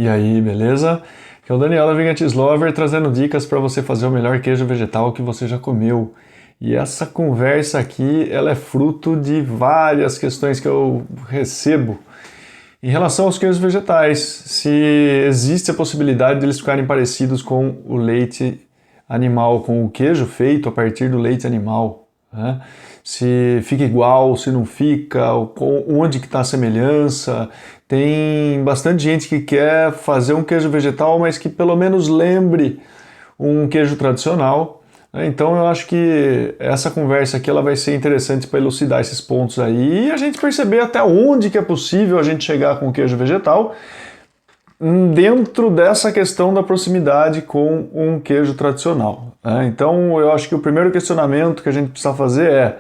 E aí, beleza? Aqui é o Daniel da Vegantis Lover trazendo dicas para você fazer o melhor queijo vegetal que você já comeu. E essa conversa aqui, ela é fruto de várias questões que eu recebo em relação aos queijos vegetais. Se existe a possibilidade de eles ficarem parecidos com o leite animal, com o queijo feito a partir do leite animal, né? Se fica igual, se não fica, onde que está a semelhança. Tem bastante gente que quer fazer um queijo vegetal, mas que pelo menos lembre um queijo tradicional, né? Então eu acho que essa conversa aqui ela vai ser interessante para elucidar esses pontos aí e a gente perceber até onde que é possível a gente chegar com o queijo vegetal dentro dessa questão da proximidade com um queijo tradicional, né? Então eu acho que o primeiro questionamento que a gente precisa fazer é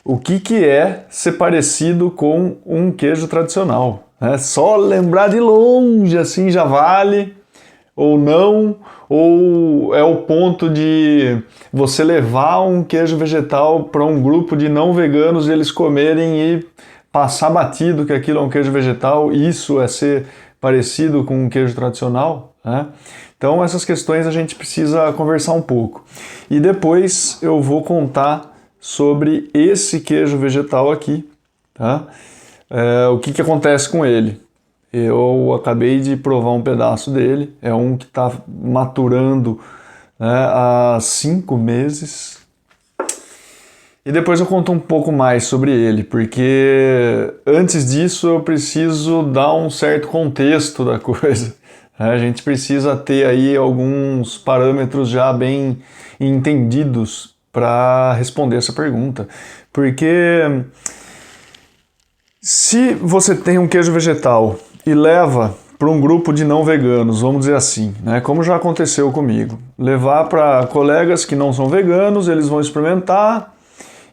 o que é ser parecido com um queijo tradicional, né? Só lembrar de longe assim já vale ou não, ou é o ponto de você levar um queijo vegetal para um grupo de não veganos e eles comerem e passar batido que aquilo é um queijo vegetal, isso é ser parecido com um queijo tradicional, né? Então essas questões a gente precisa conversar um pouco. E depois eu vou contar sobre esse queijo vegetal aqui, tá? O que acontece com ele. Eu acabei de provar um pedaço dele, é um que está maturando, né, há 5 meses. E depois eu conto um pouco mais sobre ele, porque antes disso eu preciso dar um certo contexto da coisa. A gente precisa ter aí alguns parâmetros já bem entendidos para responder essa pergunta. Porque se você tem um queijo vegetal e leva para um grupo de não veganos, vamos dizer assim, né, como já aconteceu comigo, levar para colegas que não são veganos, eles vão experimentar.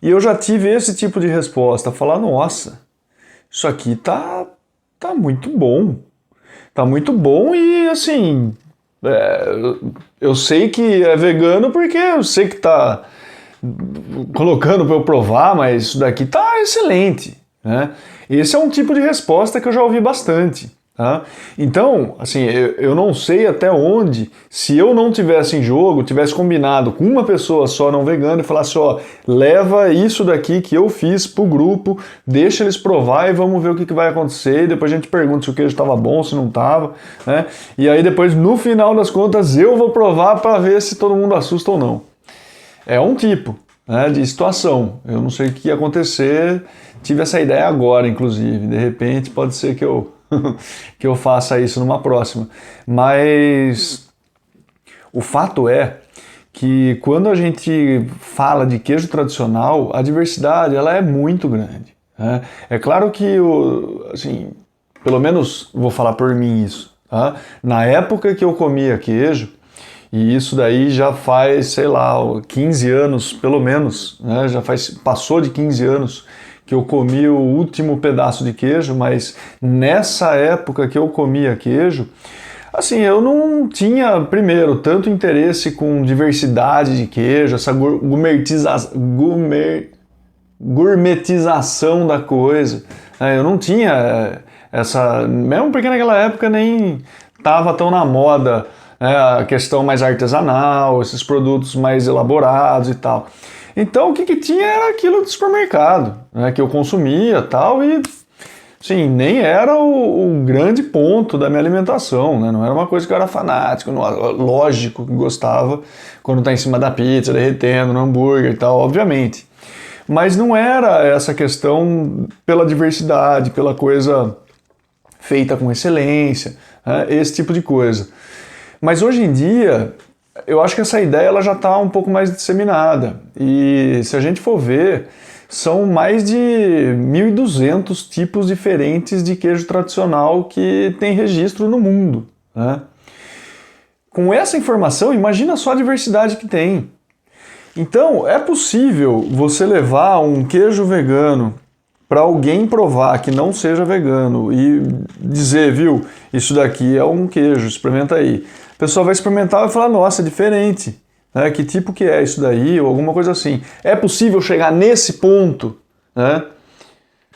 E eu já tive esse tipo de resposta, falar, nossa, isso aqui tá muito bom. Tá muito bom e assim, eu sei que é vegano porque eu sei que tá colocando para eu provar, mas isso daqui tá excelente, né? Esse é um tipo de resposta que eu já ouvi bastante. Tá? Então, assim, eu não sei até onde, se eu não tivesse em jogo, tivesse combinado com uma pessoa só não vegana e falasse, ó, leva isso daqui que eu fiz pro grupo, deixa eles provar e vamos ver o que vai acontecer, e depois a gente pergunta se o queijo estava bom, se não estava, né? E aí depois, no final das contas, eu vou provar para ver se todo mundo assusta ou não. É um tipo, né, de situação. Eu não sei o que ia acontecer, tive essa ideia agora, inclusive. De repente, pode ser que eu faça isso numa próxima. Mas o fato é que quando a gente fala de queijo tradicional, a diversidade ela é muito grande, né? É claro que, assim, pelo menos vou falar por mim isso, tá? Na época que eu comia queijo, e isso daí já faz, sei lá, 15 anos, pelo menos, né? Passou de 15 anos que eu comi o último pedaço de queijo, mas nessa época que eu comia queijo, assim, eu não tinha, primeiro, tanto interesse com diversidade de queijo, essa gourmetização da coisa, né? Eu não tinha essa, mesmo porque naquela época nem estava tão na moda, né, a questão mais artesanal, esses produtos mais elaborados e tal. Então o que tinha era aquilo do supermercado, né, que eu consumia tal, e sim, nem era o grande ponto da minha alimentação, né, não era uma coisa que eu era fanático, lógico que gostava quando está em cima da pizza, derretendo no hambúrguer e tal, obviamente. Mas não era essa questão pela diversidade, pela coisa feita com excelência, né, esse tipo de coisa. Mas hoje em dia, eu acho que essa ideia ela já está um pouco mais disseminada. E se a gente for ver, são mais de 1.200 tipos diferentes de queijo tradicional que tem registro no mundo, né? Com essa informação, imagina só a diversidade que tem. Então, é possível você levar um queijo vegano para alguém provar que não seja vegano e dizer, viu, isso daqui é um queijo, experimenta aí. A pessoa vai experimentar e vai falar, nossa, é diferente, né? Que tipo que é isso daí, ou alguma coisa assim. É possível chegar nesse ponto, né?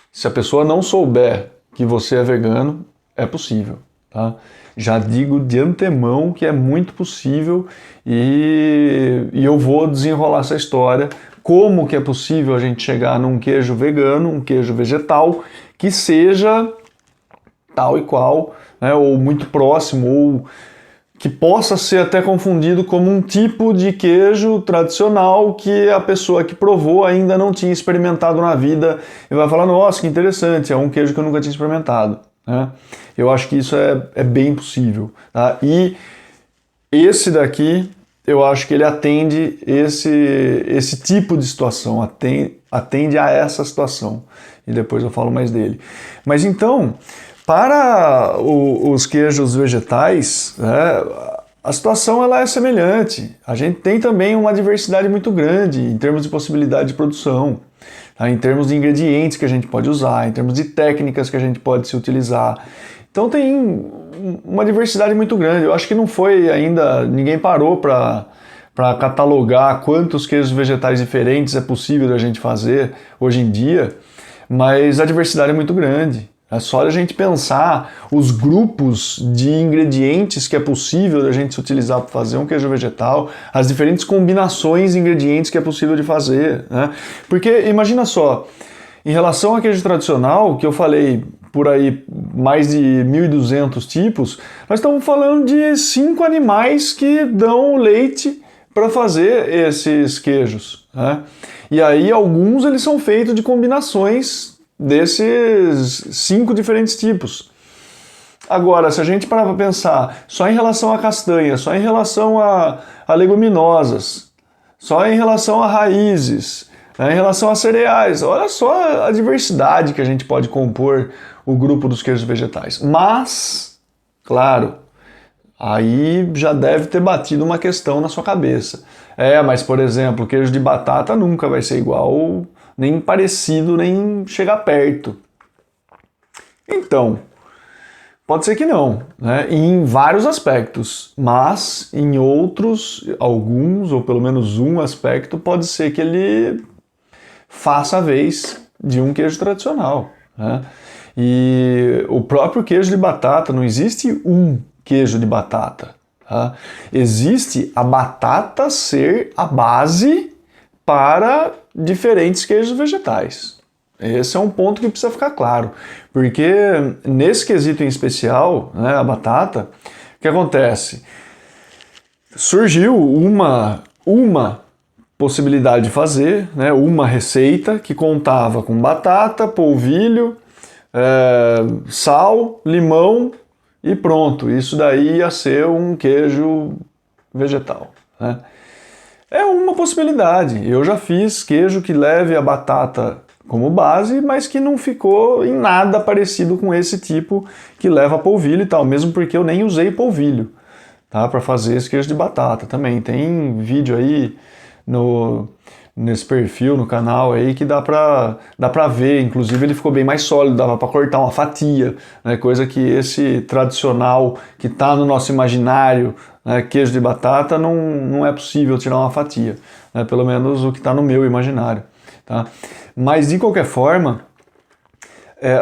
Se a pessoa não souber que você é vegano, é possível. tá? Já digo de antemão que é muito possível e eu vou desenrolar essa história, como que é possível a gente chegar num queijo vegano, um queijo vegetal, que seja tal e qual, né, ou muito próximo, ou que possa ser até confundido como um tipo de queijo tradicional que a pessoa que provou ainda não tinha experimentado na vida e vai falar, nossa, que interessante, é um queijo que eu nunca tinha experimentado. Né? Eu acho que isso é bem possível. Tá? E esse daqui, eu acho que ele atende esse tipo de situação, atende a essa situação. E depois eu falo mais dele. Mas então, para os queijos vegetais, né, a situação ela é semelhante. A gente tem também uma diversidade muito grande em termos de possibilidade de produção, tá? Em termos de ingredientes que a gente pode usar, em termos de técnicas que a gente pode se utilizar. Então tem uma diversidade muito grande. Eu acho que não foi ainda, ninguém parou para catalogar quantos queijos vegetais diferentes é possível a gente fazer hoje em dia, mas a diversidade é muito grande. É só a gente pensar os grupos de ingredientes que é possível a gente utilizar para fazer um queijo vegetal, as diferentes combinações de ingredientes que é possível de fazer, né? Porque imagina só, em relação ao queijo tradicional, que eu falei por aí mais de 1.200 tipos, nós estamos falando de 5 animais que dão leite para fazer esses queijos, né? E aí alguns eles são feitos de combinações desses 5 diferentes tipos. Agora, se a gente parar para pensar só em relação a castanha, só em relação a leguminosas, só em relação a raízes, né, em relação a cereais, olha só a diversidade que a gente pode compor o grupo dos queijos vegetais. Mas, claro, aí já deve ter batido uma questão na sua cabeça. Mas por exemplo, o queijo de batata nunca vai ser igual, nem parecido, nem chegar perto. Então, pode ser que não, né? Em vários aspectos, mas em outros, alguns, ou pelo menos um aspecto, pode ser que ele faça a vez de um queijo tradicional, né? E o próprio queijo de batata, não existe um queijo de batata. Tá? Existe a batata ser a base para diferentes queijos vegetais. Esse é um ponto que precisa ficar claro, porque nesse quesito em especial, né, a batata, o que acontece? Surgiu uma possibilidade de fazer, né, uma receita que contava com batata, polvilho, sal, limão e pronto. Isso daí ia ser um queijo vegetal, né? É uma possibilidade. Eu já fiz queijo que leve a batata como base, mas que não ficou em nada parecido com esse tipo que leva polvilho e tal, mesmo porque eu nem usei polvilho, tá, para fazer esse queijo de batata. Também tem vídeo aí nesse perfil, no canal aí, que dá pra ver, inclusive ele ficou bem mais sólido, dava para cortar uma fatia, né, coisa que esse tradicional que está no nosso imaginário, né, queijo de batata, não é possível tirar uma fatia, né, pelo menos o que está no meu imaginário. Tá? Mas de qualquer forma,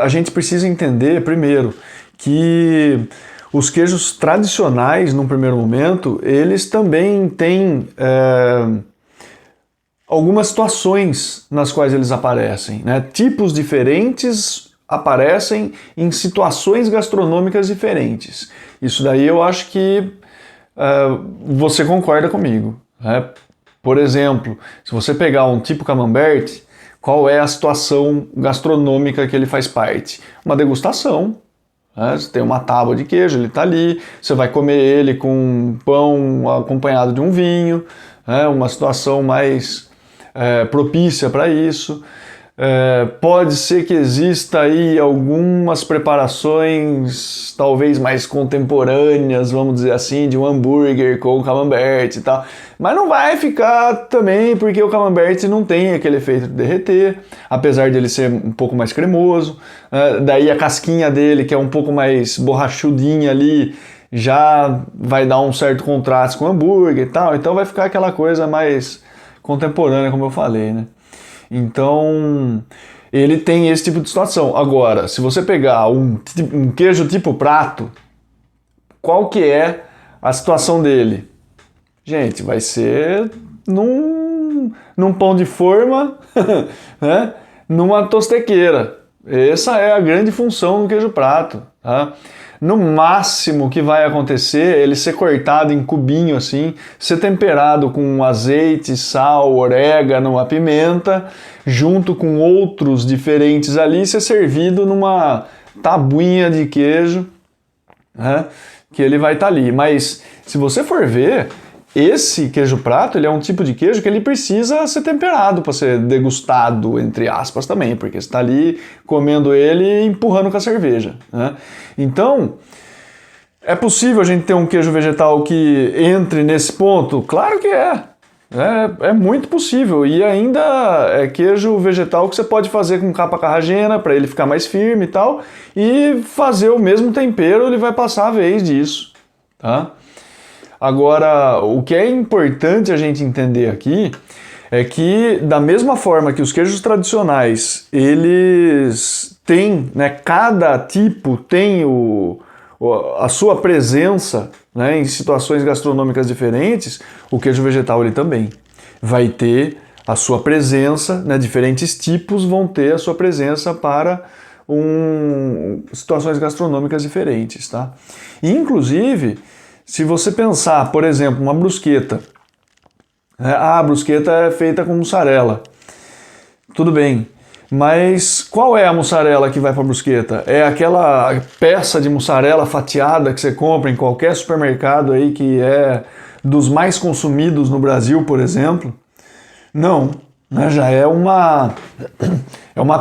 a gente precisa entender primeiro que os queijos tradicionais, num primeiro momento, eles também têm algumas situações nas quais eles aparecem, né? Tipos diferentes aparecem em situações gastronômicas diferentes. Isso daí eu acho que você concorda comigo, né? Por exemplo, se você pegar um tipo camembert, qual é a situação gastronômica que ele faz parte? Uma degustação. Né? Você tem uma tábua de queijo, ele está ali, você vai comer ele com pão acompanhado de um vinho, né? Uma situação mais propícia para isso. Pode ser que exista aí algumas preparações talvez mais contemporâneas, vamos dizer assim, de um hambúrguer com camembert e tal, mas não vai ficar também, porque o camembert não tem aquele efeito de derreter, apesar dele ser um pouco mais cremoso, daí a casquinha dele, que é um pouco mais borrachudinha ali, já vai dar um certo contraste com o hambúrguer e tal, então vai ficar aquela coisa mais contemporânea, como eu falei, né? Então, ele tem esse tipo de situação. Agora, se você pegar um queijo tipo prato, qual que é a situação dele? Gente, vai ser num pão de forma, né? Numa tostequeira. Essa é a grande função do queijo prato. Tá? No máximo que vai acontecer é ele ser cortado em cubinho assim, ser temperado com azeite, sal, orégano, a pimenta, junto com outros diferentes ali, ser servido numa tabuinha de queijo, né? Que ele vai estar ali. Mas se você for ver, esse queijo prato, ele é um tipo de queijo que ele precisa ser temperado para ser degustado, entre aspas, também, porque você está ali comendo ele e empurrando com a cerveja, né? Então, é possível a gente ter um queijo vegetal que entre nesse ponto? Claro que é. É muito possível. E ainda é queijo vegetal que você pode fazer com capa carragena para ele ficar mais firme e tal, e fazer o mesmo tempero, ele vai passar a vez disso, tá? Agora, o que é importante a gente entender aqui é que, da mesma forma que os queijos tradicionais, eles têm, né, cada tipo tem a sua presença, né, em situações gastronômicas diferentes, o queijo vegetal ele também vai ter a sua presença, né, diferentes tipos vão ter a sua presença para situações gastronômicas diferentes, tá? E, inclusive, se você pensar, por exemplo, uma brusqueta, né? A brusqueta é feita com mussarela. Tudo bem, mas qual é a mussarela que vai para a brusqueta? É aquela peça de mussarela fatiada que você compra em qualquer supermercado aí, que é dos mais consumidos no Brasil, por exemplo? Não, né? Já é uma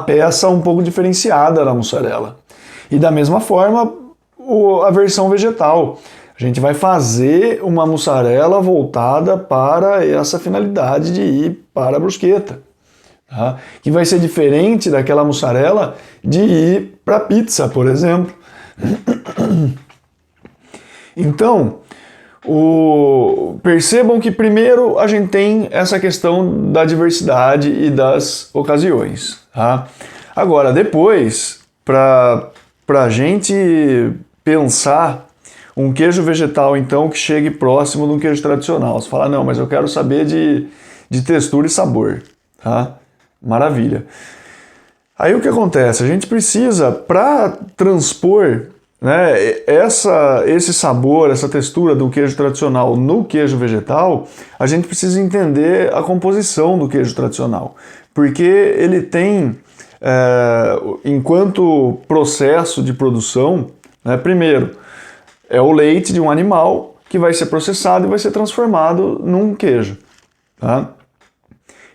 peça um pouco diferenciada da mussarela. E da mesma forma, a versão vegetal. A gente vai fazer uma mussarela voltada para essa finalidade de ir para a brusqueta, tá? Que vai ser diferente daquela mussarela de ir para a pizza, por exemplo. Então, percebam que primeiro a gente tem essa questão da diversidade e das ocasiões, tá? Agora, depois, para a gente pensar um queijo vegetal, então, que chegue próximo de um queijo tradicional. Você fala, não, mas eu quero saber de textura e sabor, tá? Maravilha. Aí o que acontece? A gente precisa, para transpor, né, esse sabor, essa textura do queijo tradicional no queijo vegetal, a gente precisa entender a composição do queijo tradicional. Porque ele tem, enquanto processo de produção, né, primeiro, é o leite de um animal que vai ser processado e vai ser transformado num queijo, tá?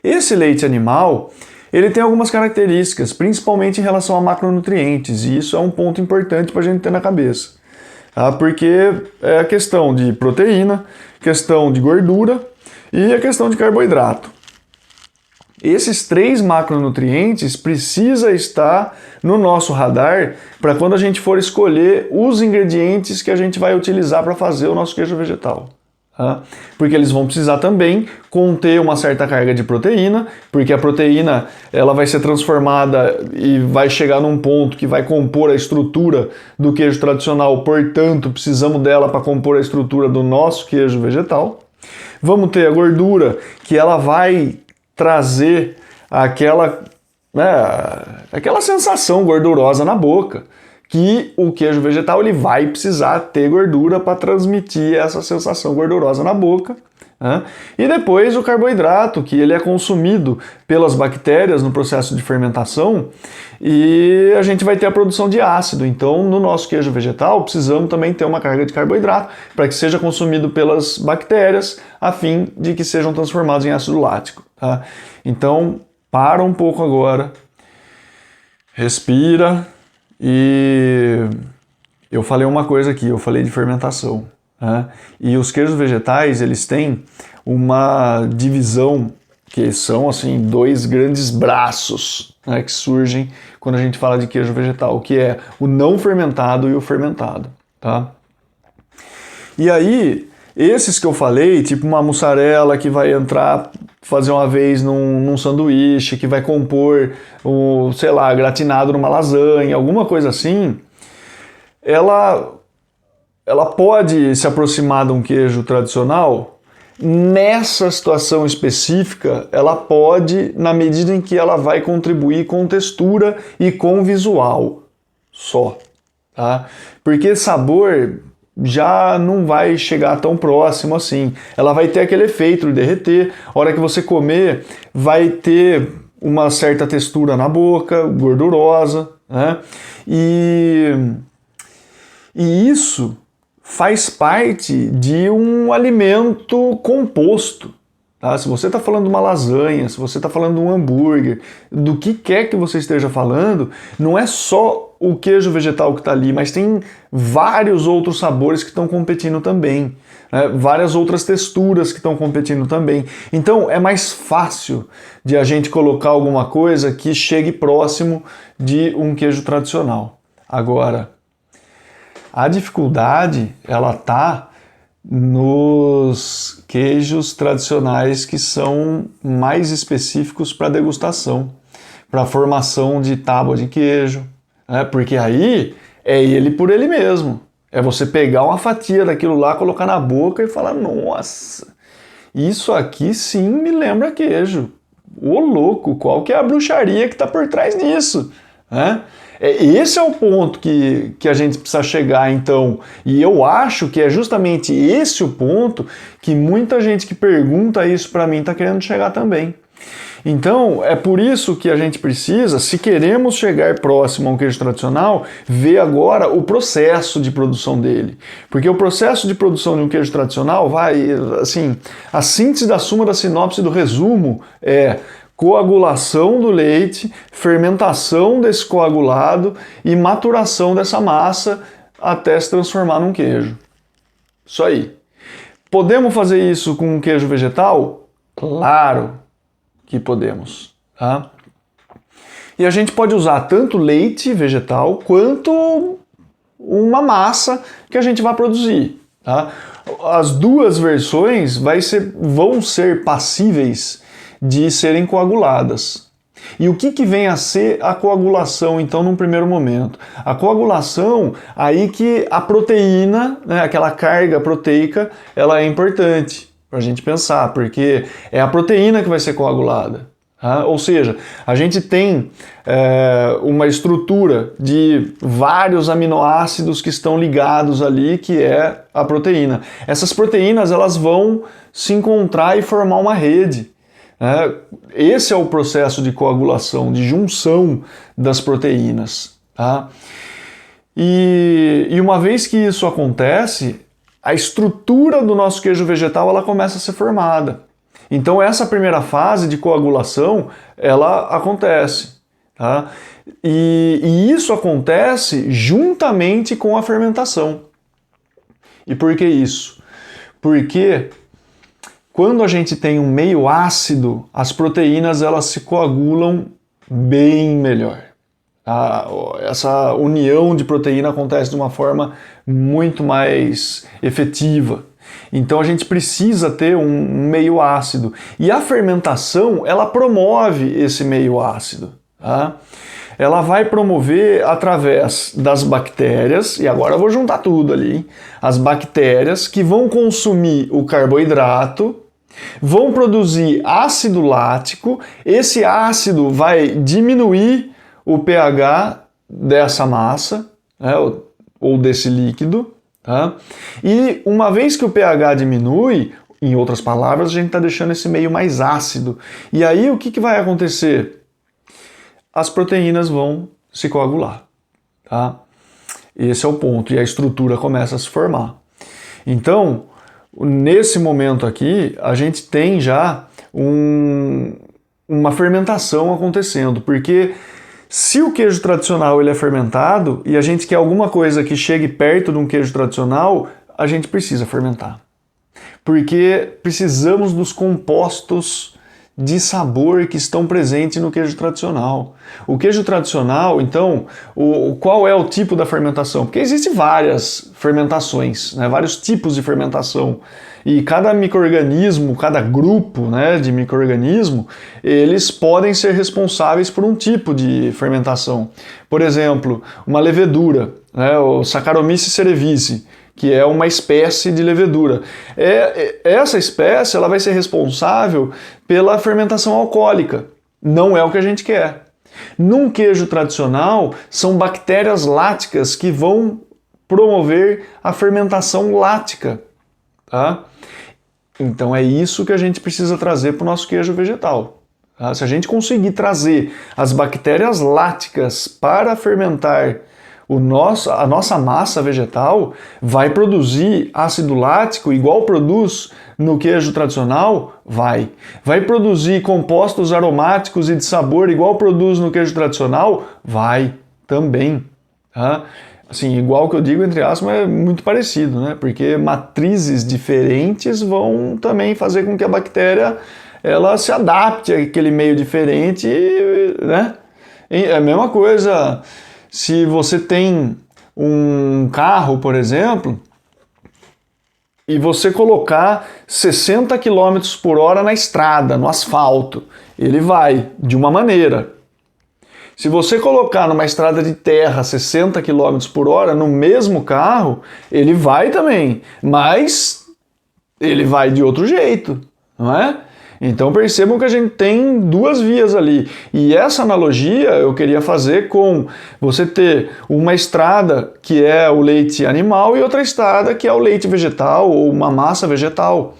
Esse leite animal, ele tem algumas características, principalmente em relação a macronutrientes, e isso é um ponto importante para a gente ter na cabeça, tá? Porque é a questão de proteína, questão de gordura e a questão de carboidrato. Esses 3 macronutrientes precisa estar no nosso radar para quando a gente for escolher os ingredientes que a gente vai utilizar para fazer o nosso queijo vegetal. Tá? Porque eles vão precisar também conter uma certa carga de proteína, porque a proteína ela vai ser transformada e vai chegar num ponto que vai compor a estrutura do queijo tradicional, portanto precisamos dela para compor a estrutura do nosso queijo vegetal. Vamos ter a gordura, que ela vai trazer aquela sensação gordurosa na boca, que o queijo vegetal ele vai precisar ter gordura para transmitir essa sensação gordurosa na boca, né? E depois o carboidrato, que ele é consumido pelas bactérias no processo de fermentação, e a gente vai ter a produção de ácido. Então, no nosso queijo vegetal, precisamos também ter uma carga de carboidrato para que seja consumido pelas bactérias, a fim de que sejam transformados em ácido lático, tá? Então, para um pouco agora, respira, e eu falei uma coisa aqui, eu falei de fermentação, né? E os queijos vegetais, eles têm uma divisão que são assim 2 grandes braços, né, que surgem quando a gente fala de queijo vegetal, que é o não fermentado e o fermentado, tá? E aí, esses que eu falei, tipo uma mussarela que vai entrar, fazer uma vez num sanduíche, que vai compor, sei lá, gratinado numa lasanha, alguma coisa assim, ela ela pode se aproximar de um queijo tradicional? Nessa situação específica, ela pode, na medida em que ela vai contribuir com textura e com visual só, tá? Porque sabor já não vai chegar tão próximo assim. Ela vai ter aquele efeito de derreter. A hora que você comer, vai ter uma certa textura na boca, gordurosa, né? E isso faz parte de um alimento composto. Tá? Se você está falando de uma lasanha, se você está falando de um hambúrguer, do que quer que você esteja falando, não é só o queijo vegetal que está ali, mas tem vários outros sabores que estão competindo também, né? Várias outras texturas que estão competindo também. Então é mais fácil de a gente colocar alguma coisa que chegue próximo de um queijo tradicional. Agora, a dificuldade, ela tá nos queijos tradicionais que são mais específicos para degustação, para formação de tábua de queijo, né? Porque aí é ele por ele mesmo. É você pegar uma fatia daquilo lá, colocar na boca e falar, nossa, isso aqui sim me lembra queijo. Ô louco, qual que é a bruxaria que está por trás disso? Né? Esse é o ponto que a gente precisa chegar, então, e eu acho que é justamente esse o ponto que muita gente que pergunta isso para mim está querendo chegar também. Então, é por isso que a gente precisa, se queremos chegar próximo a um queijo tradicional, ver agora o processo de produção dele. Porque o processo de produção de um queijo tradicional vai, assim, a síntese da suma da sinopse do resumo é coagulação do leite, fermentação desse coagulado e maturação dessa massa até se transformar num queijo. Isso aí. Podemos fazer isso com um queijo vegetal? Claro que podemos, tá? E a gente pode usar tanto leite vegetal quanto uma massa que a gente vai produzir, tá? As duas versões vão ser passíveis de serem coaguladas. E o que vem a ser a coagulação, então, num primeiro momento? A coagulação, aí que a proteína, né, aquela carga proteica, ela é importante para a gente pensar, porque é a proteína que vai ser coagulada. Tá? Ou seja, a gente tem uma estrutura de vários aminoácidos que estão ligados ali, que é a proteína. Essas proteínas, elas vão se encontrar e formar uma rede. Esse é o processo de coagulação, de junção das proteínas. Tá? E uma vez que isso acontece, a estrutura do nosso queijo vegetal ela começa a ser formada. Então essa primeira fase de coagulação, ela acontece. Tá? E isso acontece juntamente com a fermentação. E por que isso? Porque quando a gente tem um meio ácido, as proteínas elas se coagulam bem melhor. Essa união de proteína acontece de uma forma muito mais efetiva. Então a gente precisa ter um meio ácido. E a fermentação, ela promove esse meio ácido. Tá? Ela vai promover através das bactérias, e agora eu vou juntar tudo ali, hein? As bactérias que vão consumir o carboidrato, vão produzir ácido lático, esse ácido vai diminuir o pH dessa massa, né, ou desse líquido, tá? E uma vez que o pH diminui, em outras palavras, a gente está deixando esse meio mais ácido. E aí o que vai acontecer? As proteínas vão se coagular, tá? Esse é o ponto, e a estrutura começa a se formar. Então, nesse momento aqui, a gente tem já uma fermentação acontecendo, porque se o queijo tradicional ele é fermentado e a gente quer alguma coisa que chegue perto de um queijo tradicional, a gente precisa fermentar. Porque precisamos dos compostos de sabor que estão presentes no queijo tradicional. O queijo tradicional, então, qual é o tipo da fermentação? Porque existem várias fermentações, né, vários tipos de fermentação. E cada micro-organismo, cada grupo, né, de micro-organismo, eles podem ser responsáveis por um tipo de fermentação. Por exemplo, uma levedura, né, o Saccharomyces cerevisiae, que é uma espécie de levedura. Essa espécie ela vai ser responsável pela fermentação alcoólica. Não é o que a gente quer. Num queijo tradicional, são bactérias láticas que vão promover a fermentação lática. Tá? Então é isso que a gente precisa trazer para o nosso queijo vegetal. Tá? Se a gente conseguir trazer as bactérias láticas para fermentar a nossa massa vegetal, vai produzir ácido lático igual produz no queijo tradicional? Vai. Vai produzir compostos aromáticos e de sabor igual produz no queijo tradicional? Vai também. Tá? Assim, igual que eu digo, entre aspas, é muito parecido, né? Porque matrizes diferentes vão também fazer com que a bactéria ela se adapte àquele meio diferente, né? É a mesma coisa se você tem um carro, por exemplo, e você colocar 60 km por hora na estrada, no asfalto, ele vai de uma maneira. Se você colocar numa estrada de terra 60 km por hora no mesmo carro, ele vai também, mas ele vai de outro jeito, não é? Então percebam que a gente tem duas vias ali. E essa analogia eu queria fazer com você ter uma estrada que é o leite animal e outra estrada que é o leite vegetal ou uma massa vegetal.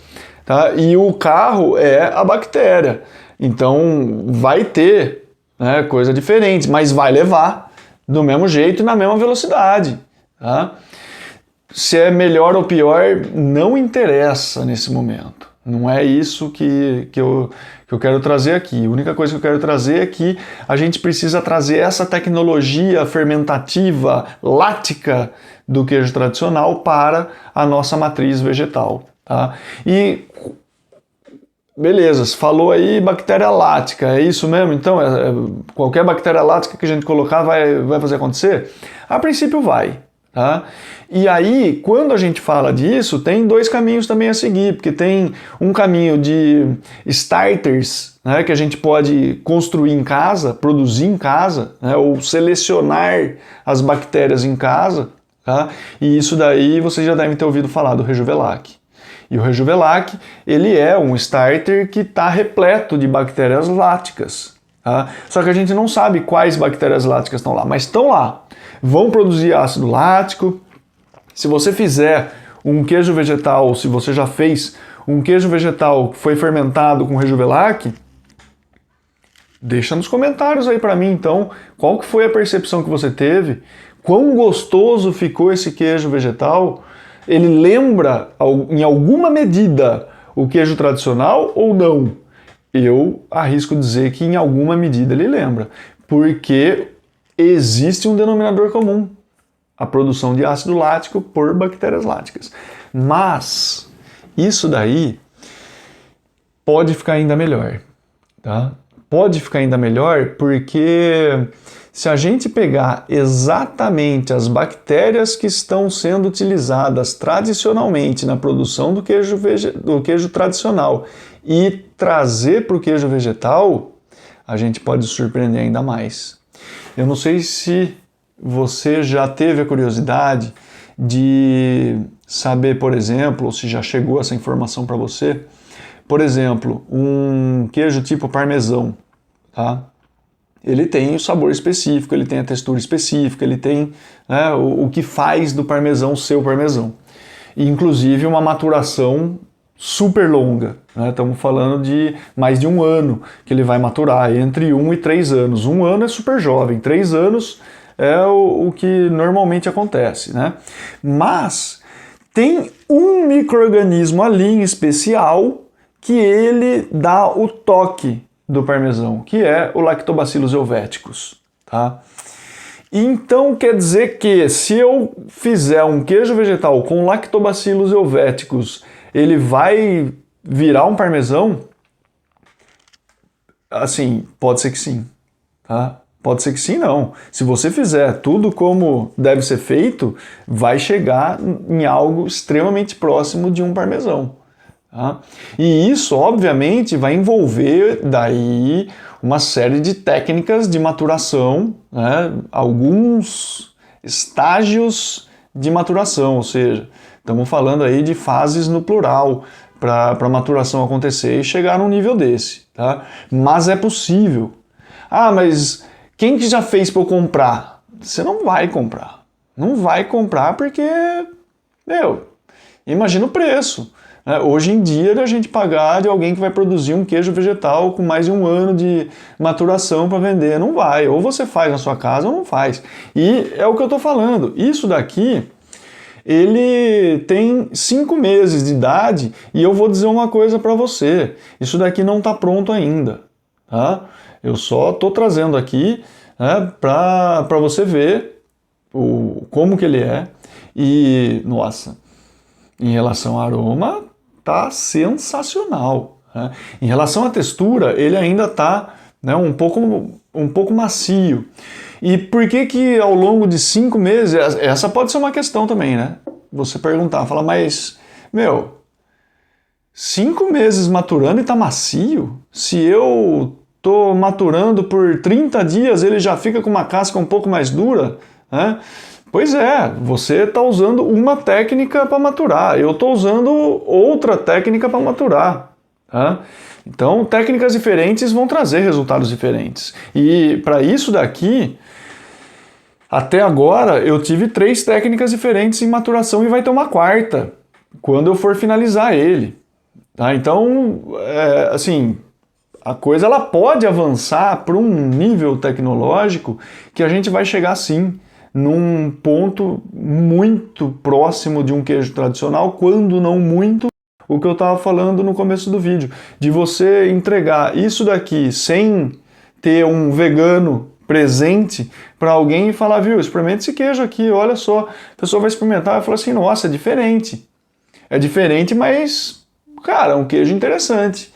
Tá? E o carro é a bactéria. Então vai ter, né, coisa diferente, mas vai levar do mesmo jeito e na mesma velocidade. Tá? Se é melhor ou pior, não interessa nesse momento. Não é isso que eu quero trazer aqui. A única coisa que eu quero trazer é que a gente precisa trazer essa tecnologia fermentativa, lática do queijo tradicional para a nossa matriz vegetal. Tá? E beleza, você falou aí bactéria lática, é isso mesmo? Então, qualquer bactéria lática que a gente colocar vai fazer acontecer? A princípio vai. Tá? E aí, quando a gente fala disso, tem dois caminhos também a seguir, porque tem um caminho de starters, né, que a gente pode construir em casa, produzir em casa, né, ou selecionar as bactérias em casa, tá? E isso daí vocês já devem ter ouvido falar do Rejuvelac. E o Rejuvelac, ele é um starter que está repleto de bactérias láticas. Tá? Só que a gente não sabe quais bactérias láticas estão lá, mas estão lá. Vão produzir ácido lático. Se você fizer um queijo vegetal, se você já fez um queijo vegetal que foi fermentado com Rejuvelac, deixa nos comentários aí para mim, então, qual que foi a percepção que você teve, quão gostoso ficou esse queijo vegetal, ele lembra, em alguma medida, o queijo tradicional ou não? Eu arrisco dizer que em alguma medida ele lembra, porque existe um denominador comum, a produção de ácido lático por bactérias láticas. Mas isso daí pode ficar ainda melhor, tá? Pode ficar ainda melhor porque se a gente pegar exatamente as bactérias que estão sendo utilizadas tradicionalmente na produção do queijo tradicional e trazer para o queijo vegetal, a gente pode surpreender ainda mais. Eu não sei se você já teve a curiosidade de saber, por exemplo, ou se já chegou essa informação para você, por exemplo, um queijo tipo parmesão, tá? Ele tem o sabor específico, ele tem a textura específica, ele tem, né, o que faz do parmesão ser o parmesão. E, inclusive uma maturação super longa, né? Estamos falando de mais de 1 ano que ele vai maturar, entre 1 e 3 anos. 1 ano é super jovem, 3 anos é o que normalmente acontece, né? Mas tem um micro-organismo ali em especial que ele dá o toque do parmesão, que é o Lactobacillus helveticus, tá? Então quer dizer que se eu fizer um queijo vegetal com Lactobacillus helveticus, ele vai virar um parmesão? Assim, pode ser que sim, tá? Pode ser que sim, não. Se você fizer tudo como deve ser feito, vai chegar em algo extremamente próximo de um parmesão. Tá? E isso, obviamente, vai envolver daí uma série de técnicas de maturação, né? Alguns estágios de maturação, ou seja, estamos falando aí de fases no plural para a maturação acontecer e chegar num nível desse, tá? Mas é possível. Ah, mas quem que já fez para eu comprar? Você não vai comprar. Não vai comprar porque, imagina o preço. Hoje em dia, a gente pagar de alguém que vai produzir um queijo vegetal com mais de 1 ano de maturação para vender, não vai. Ou você faz na sua casa ou não faz. E é o que eu estou falando. Isso daqui, ele tem 5 meses de idade e eu vou dizer uma coisa para você. Isso daqui não está pronto ainda. Tá? Eu só estou trazendo aqui, né, para você ver como que ele é. E, nossa, em relação ao aroma, tá sensacional. Né? Em relação à textura, ele ainda tá, né, um pouco macio. E por que ao longo de 5 meses, essa pode ser uma questão também, né? Você perguntar, fala, mas, 5 meses maturando e tá macio? Se eu tô maturando por 30 dias, ele já fica com uma casca um pouco mais dura, né? Pois é, você está usando uma técnica para maturar, eu estou usando outra técnica para maturar. Tá? Então, técnicas diferentes vão trazer resultados diferentes. E para isso daqui, até agora, eu tive 3 técnicas diferentes em maturação e vai ter uma 4ª, quando eu for finalizar ele. Tá? Então, assim, a coisa ela pode avançar para um nível tecnológico que a gente vai chegar sim, num ponto muito próximo de um queijo tradicional, quando não muito, o que eu estava falando no começo do vídeo, de você entregar isso daqui sem ter um vegano presente para alguém e falar, viu, experimenta esse queijo aqui, olha só, a pessoa vai experimentar e fala assim, nossa, é diferente. É diferente, mas, cara, é um queijo interessante.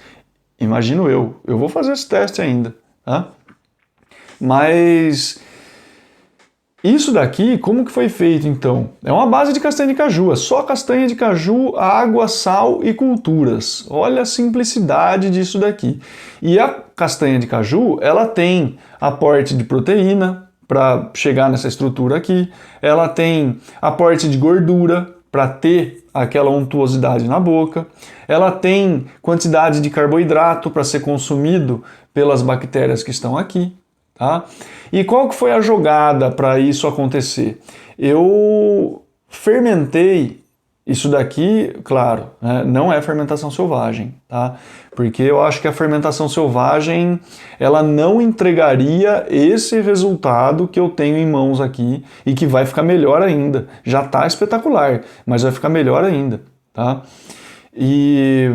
Imagino eu vou fazer esse teste ainda, tá? Mas isso daqui, como que foi feito então? É uma base de castanha de caju, é só castanha de caju, água, sal e culturas. Olha a simplicidade disso daqui. E a castanha de caju, ela tem aporte de proteína para chegar nessa estrutura aqui, ela tem aporte de gordura para ter aquela untuosidade na boca, ela tem quantidade de carboidrato para ser consumido pelas bactérias que estão aqui. Tá? E qual que foi a jogada para isso acontecer? Eu fermentei isso daqui, claro, né, não é fermentação selvagem, tá? Porque eu acho que a fermentação selvagem ela não entregaria esse resultado que eu tenho em mãos aqui e que vai ficar melhor ainda. Já está espetacular, mas vai ficar melhor ainda, tá? E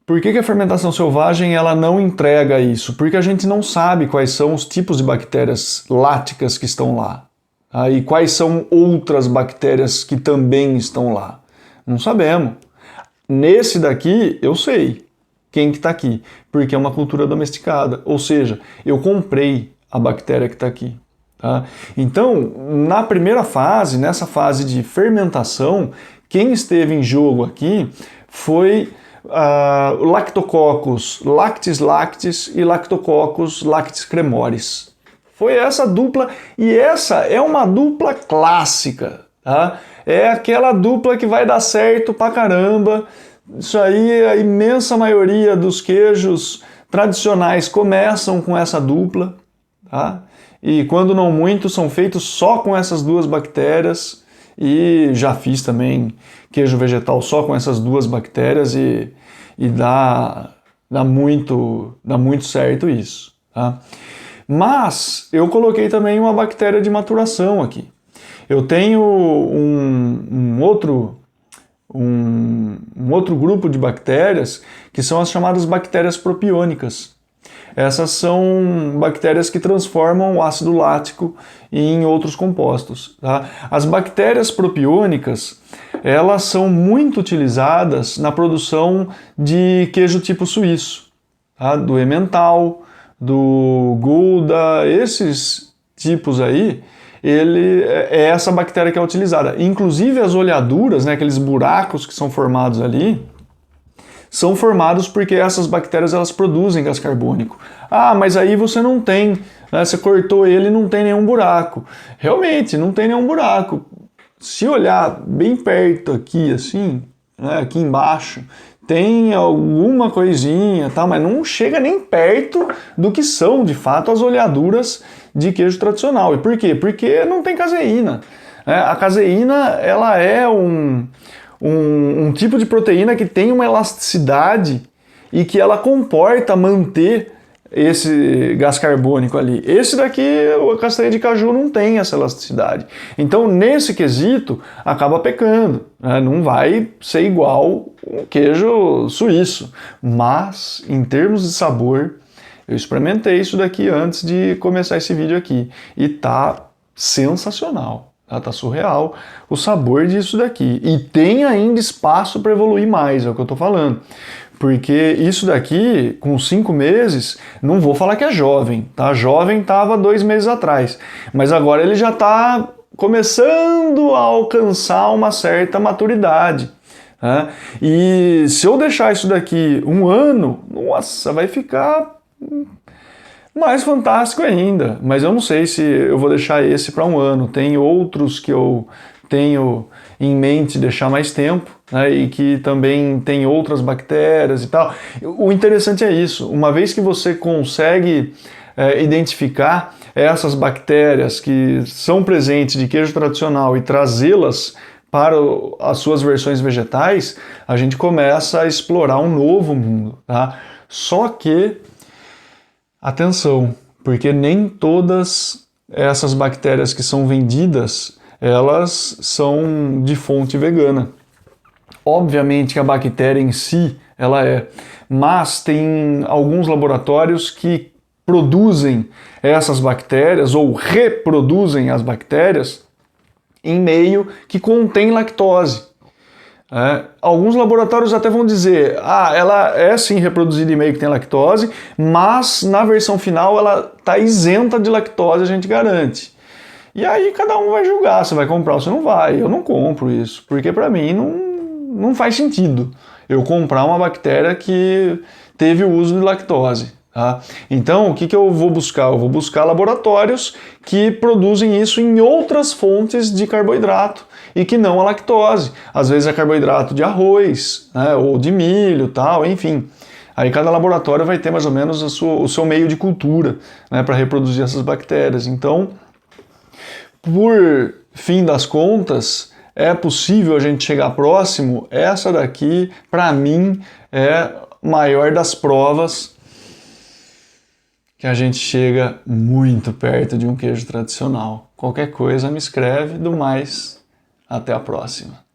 por que a fermentação selvagem ela não entrega isso? Porque a gente não sabe quais são os tipos de bactérias láticas que estão lá. Tá? E quais são outras bactérias que também estão lá. Não sabemos. Nesse daqui, eu sei quem que está aqui, porque é uma cultura domesticada. Ou seja, eu comprei a bactéria que está aqui. Tá? Então, na primeira fase, nessa fase de fermentação, quem esteve em jogo aqui foi Lactococcus lactis lactis e Lactococcus lactis cremoris. Foi essa dupla, e essa é uma dupla clássica, tá? É aquela dupla que vai dar certo pra caramba. Isso aí, a imensa maioria dos queijos tradicionais começam com essa dupla, tá? E quando não muito, são feitos só com essas 2 bactérias. E já fiz também queijo vegetal só com essas 2 bactérias e dá muito certo isso. Tá? Mas eu coloquei também uma bactéria de maturação aqui. Eu tenho um outro grupo de bactérias que são as chamadas bactérias propiônicas. Essas são bactérias que transformam o ácido lático em outros compostos. Tá? As bactérias propiônicas, elas são muito utilizadas na produção de queijo tipo suíço, tá? Do Emmental, do Gouda, esses tipos aí, é essa bactéria que é utilizada. Inclusive as oleaduras, né, aqueles buracos que são formados ali, são formados porque essas bactérias elas produzem gás carbônico. Ah, mas aí você não tem né? Você cortou ele e não tem nenhum buraco. Realmente, não tem nenhum buraco. Se olhar bem perto aqui, assim, né, aqui embaixo, tem alguma coisinha, tá? Mas não chega nem perto do que são, de fato, as oleaduras de queijo tradicional. E por quê? Porque não tem caseína. A caseína, ela é um tipo de proteína que tem uma elasticidade e que ela comporta manter esse gás carbônico ali. Esse daqui, a castanha de caju não tem essa elasticidade. Então, nesse quesito, acaba pecando, né? Não vai ser igual um queijo suíço. Mas, em termos de sabor, eu experimentei isso daqui antes de começar esse vídeo aqui. E tá sensacional. Tá surreal o sabor disso daqui. E tem ainda espaço para evoluir mais, é o que eu tô falando. Porque isso daqui, com 5 meses, não vou falar que é jovem, tá? Jovem estava 2 meses atrás, mas agora ele já está começando a alcançar uma certa maturidade, né? E se eu deixar isso daqui 1 ano, nossa, vai ficar mais fantástico ainda. Mas eu não sei se eu vou deixar esse para 1 ano. Tem outros que eu tenho em mente deixar mais tempo, né, e que também tem outras bactérias e tal. O interessante é isso, uma vez que você consegue identificar essas bactérias que são presentes de queijo tradicional e trazê-las para as suas versões vegetais, a gente começa a explorar um novo mundo, tá? Só que, atenção, porque nem todas essas bactérias que são vendidas elas são de fonte vegana. Obviamente que a bactéria em si, ela é, mas tem alguns laboratórios que produzem essas bactérias ou reproduzem as bactérias em meio que contém lactose. Alguns laboratórios até vão dizer, ela é sim reproduzida em meio que tem lactose, mas na versão final ela está isenta de lactose, a gente garante. E aí cada um vai julgar se vai comprar ou se não vai. Eu não compro isso, porque para mim não faz sentido eu comprar uma bactéria que teve o uso de lactose. Tá? Então, o que eu vou buscar? Eu vou buscar laboratórios que produzem isso em outras fontes de carboidrato e que não a lactose. Às vezes é carboidrato de arroz, né, ou de milho, tal, enfim. Aí cada laboratório vai ter mais ou menos o seu meio de cultura, né, para reproduzir essas bactérias. Então, por fim das contas, é possível a gente chegar próximo. Essa daqui, para mim, é a maior das provas que a gente chega muito perto de um queijo tradicional. Qualquer coisa me escreve, do mais, até a próxima.